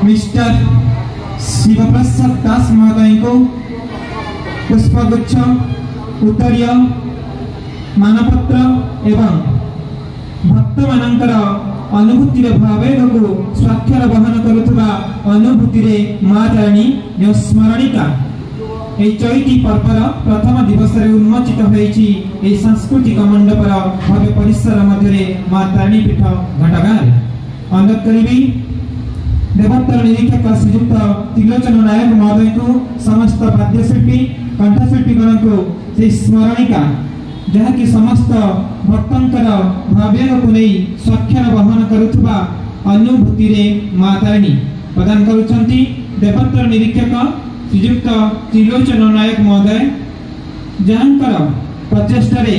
Mister Shivprasad दास महोदय को पुष्पगुच्छ उत्तरीय मानपत्र एवं भक्त मानकर अनुभूति भावेग को स्वाक्षर बहन करुवा अनुभूति माँ तारिणी जो स्मरणिका चैती पर्वर प्रथम दिवस उन्मोचित होती सांस्कृतिक मंडपर भव्य परिसर मध्य माँ तारिणी पीठ घटगाँ अनुरोध करी देवोत्तर निरीक्षक श्रीयुक्त त्रिलोचन नायक महोदय को समस्त वाद्यशिल्पी कंठशिल्पी गण को से स्मरणिका जहाँकि समस्त भक्तंकर भावेग को नहीं स्वाक्षर बहन करुवा अनुभूति माँ तारिणी प्रदान करुछंती देवोत्तर निरीक्षक श्रीयुक्त त्रिलोचन नायक महोदय जहाँकर प्रचेष्टारे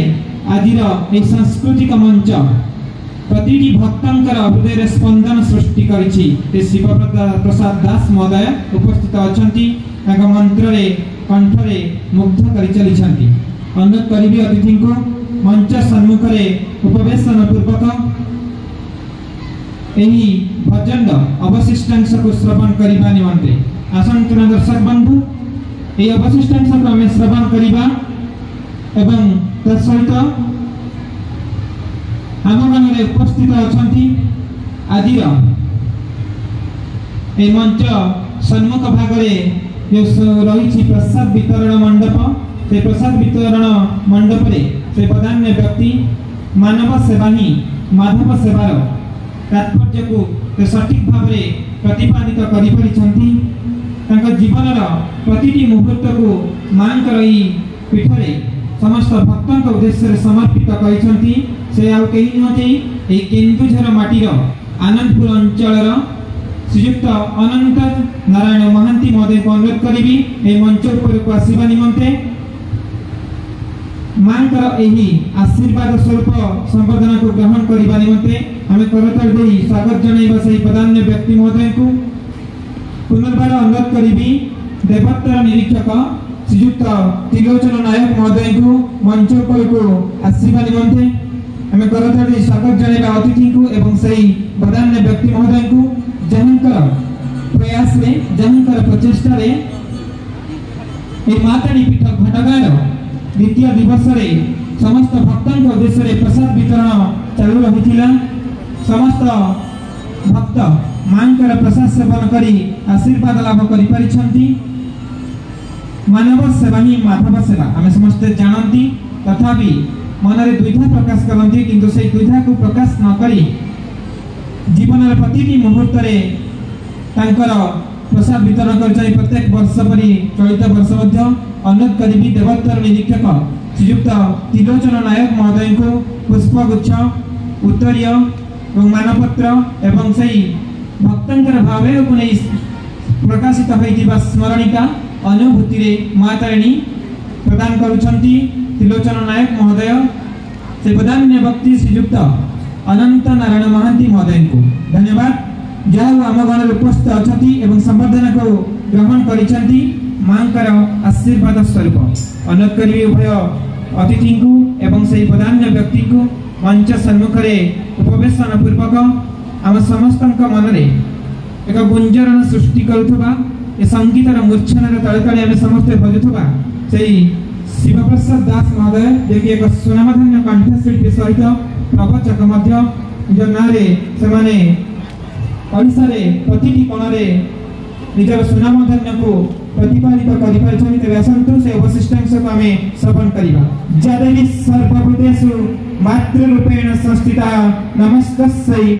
आजिर ए सांस्कृतिक मंच प्रतिटी भक्तंकर हृदय स्पंदन सृष्टि करिछि शिव प्रसाद दास महोदय उपस्थित अछंती मंत्र कंठरे मुग्ध करि चलिछंती। अनुरोध करिबी अतिथि को मंच सम्मुख उपवेशन पूर्वक एही भजन अवशिष्टांश को श्रवण करने निमंते आसंतुन दर्शक बंधु ये अवशिष्टांश को आम श्रवण करवा एवं तत्सहित आम गाँव उपस्थित अछंती आज मंच सम्मुख भाग रही प्रसाद वितरण मंडप से प्रसाद वितरण मंडप से प्रधान्य व्यक्ति मानव सेवा ही माधव सेवार तात्पर्य को सठिक भाव में प्रतिपादित कर जीवन प्रतिटी मुहूर्त को मां पीठरे समस्त भक्तों के उद्देश्य समर्पित करछंती से आउ कहीं नुहति केन्दुझर माटीर आनंदपुर अंचल श्रीयुक्त अनंत नारायण महांती महोदय को अनुरोध करी मंच उपर को आसवा निमंते मांकर एही आशीर्वाद स्वरूप संवर्धना को ग्रहण करने निमंते आम करताल दे स्वागत जनाइबा से प्रधान्य व्यक्ति महोदय को पुनर्बार अनुरोध करी देवोत्तर निरीक्षक श्रीयुक्त त्रिलोचन नायक महोदय को मंच उपर को आसवा निमंते आम करताल दे स्वागत जनाइबा अतिथि को एवं सही प्रधान्य व्यक्ति महोदय को जहाँकर प्रयास रे जहाँकर प्रचेष्टा रे माँ तारिणी पीठ घटगाँर द्वितीय दिवस रे समस्त भक्तों के उद्देश्य प्रसाद वितरण चालू रही समस्त भक्त मांकर प्रसाद सेवन करी आशीर्वाद लाभ करि मानव सेवा ही माधव सेवा आम समस्ते जानती तथापि मनरे द्विधा प्रकाश करती किंतु से द्विधा को प्रकाश न करी जीवन प्रतिटी मुहूर्त प्रसाद वितरण कर प्रत्येक वर्ष परी चलित वर्ष अनुरोध करी देवोत्तर निरीक्षक श्रीयुक्त त्रिलोचन नायक महोदय को पुष्पगुच्छ उत्तरीय मानपत्र एवं सही भक्तंकर भावे को नहीं प्रकाशित होइतिबा स्मरणिका अनुभूति माँ तारिणी प्रदान करुछंती त्रिलोचन नायक महोदय से प्रधान्य व्यक्ति श्रीयुक्त अनंत नारायण महांती महोदय को धन्यवाद जहाँ आम गाँव उपस्थित अछंती एवं संवर्धना को ग्रहण करिसेंती मांकर आशीर्वाद स्वरूप अनुरोध करी उभय अतिथि को एवं से प्रधान्य व्यक्ति को मंच सम्मुख उपवेशन पूर्वक आम समस्त मन एक गुंजरण सृष्टि करुवा संगीतर मूर्छन तले तले आम समस्ते बजुवा से शिवप्रसाद दास महोदय जे कि एक सुनामधन्य कंठशिल्पी सहित प्रवचक निज ना से ओडिशारे प्रतिटी कोणरे निजर सुनामधन्य को प्रतिपादित कर से अवशिष्टांश को आम श्रवण करवा जदेवी सर्वभूतेषु मातृरूपेण संस्थिता नमस्तस्यै।